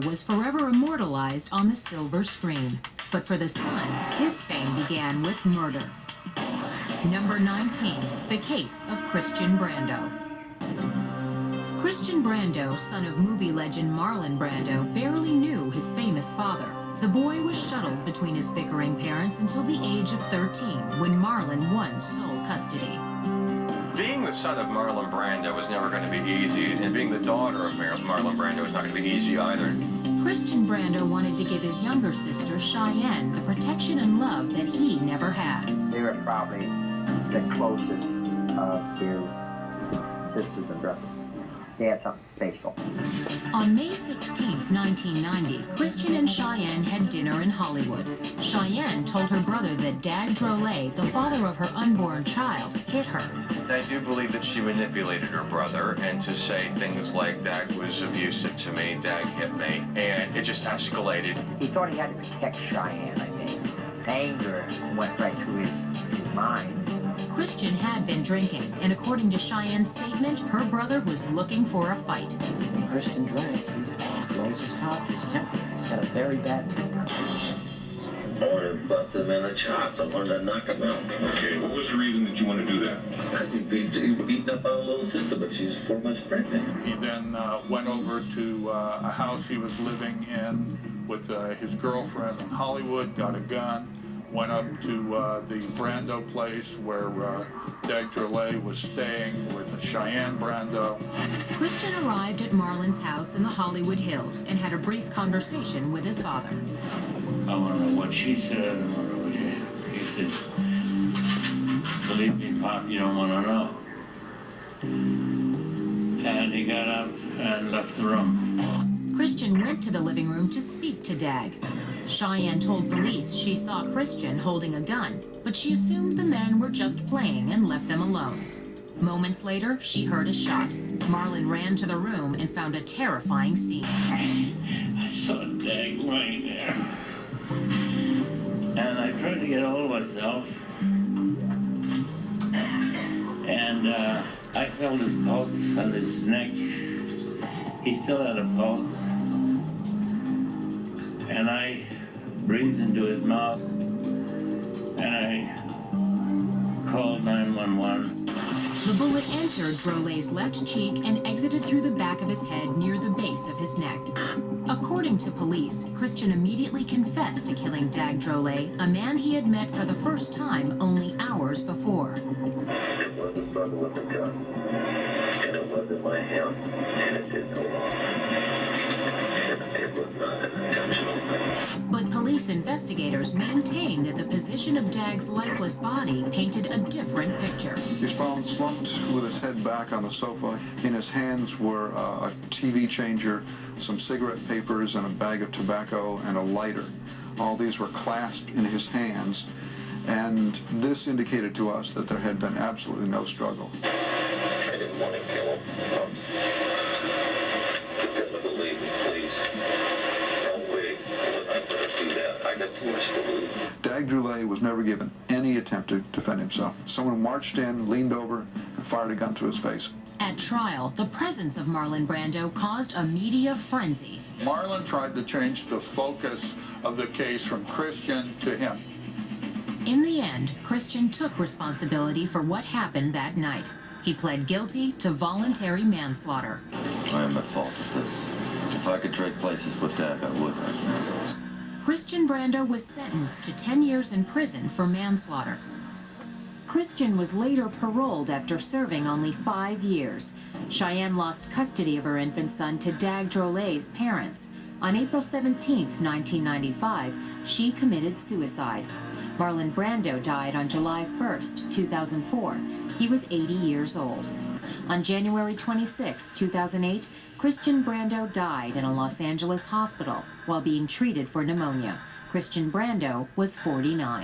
was forever immortalized on the silver screen. But for the son, his fame began with murder. Number 19, the case of Christian Brando. Christian Brando, son of movie legend Marlon Brando, barely knew his famous father. The boy was shuttled between his bickering parents until the age of 13, when Marlon won sole custody. Being the son of Marlon Brando was never going to be easy, and being the daughter of Marlon Brando was not going to be easy either. Christian Brando wanted to give his younger sister, Cheyenne, the protection and love that he never had. They were probably the closest of his sisters and brothers. They had something special. On May 16, 1990, Christian and Cheyenne had dinner in Hollywood. Cheyenne told her brother that Dag Drolet, the father of her unborn child, hit her. I do believe that she manipulated her brother, and to say things like Dag was abusive to me, Dag hit me, and it just escalated. He thought he had to protect Cheyenne, I think. Anger went right through his mind. Christian had been drinking, and according to Cheyenne's statement, her brother was looking for a fight. When Christian drank, he blows his top, his temper. He's got a very bad temper. I wanted to bust him in the chops. I wanted to knock him out. Okay, what was the reason that you want to do that? Because he beat up our little sister, but she's 4 months pregnant. He then went over to a house he was living in with his girlfriend in Hollywood, got a gun, went up to the Brando place where Dag Drolet was staying with Cheyenne Brando. Christian arrived at Marlon's house in the Hollywood Hills and had a brief conversation with his father. I want to know what she said. I want to know what he said. Believe me, Pop, you don't want to know. And he got up and left the room. Christian went to the living room to speak to Dag. Cheyenne told police she saw Christian holding a gun, but she assumed the men were just playing and left them alone. Moments later, she heard a shot. Marlon ran to the room and found a terrifying scene. I saw Dag lying there. And I tried to get hold of myself. And I felt his pulse on his neck. He still had a pulse. And I breathed into his mouth. And I called 911. The bullet entered Drolet's left cheek and exited through the back of his head near the base of his neck. According to police, Christian immediately confessed to killing Dag Drolet, a man he had met for the first time only hours before. It was a struggle with the gun, and it was in my hand, and it did no wrong. It was not an intentional thing. But police investigators maintain that the position of Dag's lifeless body painted a different picture. He's found slumped with his head back on the sofa. In his hands were a TV changer, some cigarette papers, and a bag of tobacco and a lighter. All these were clasped in his hands, and this indicated to us that there had been absolutely no struggle. I didn't want to kill him. Because I believe in police. No way would I ever do that. I got too much to lose. Dag Drolet was never given any attempt to defend himself. Someone marched in, leaned over, and fired a gun through his face. At trial, the presence of Marlon Brando caused a media frenzy. Marlon tried to change the focus of the case from Christian to him. In the end, Christian took responsibility for what happened that night. He pled guilty to voluntary manslaughter. I am at fault with this. If I could trade places with Dag, I would right now. Christian Brando was sentenced to 10 years in prison for manslaughter. Christian was later paroled after serving only 5 years. Cheyenne lost custody of her infant son to Dag Drolet's parents. On April 17, 1995, she committed suicide. Marlon Brando died on July 1, 2004. He was 80 years old. On January 26, 2008, Christian Brando died in a Los Angeles hospital while being treated for pneumonia. Christian Brando was 49.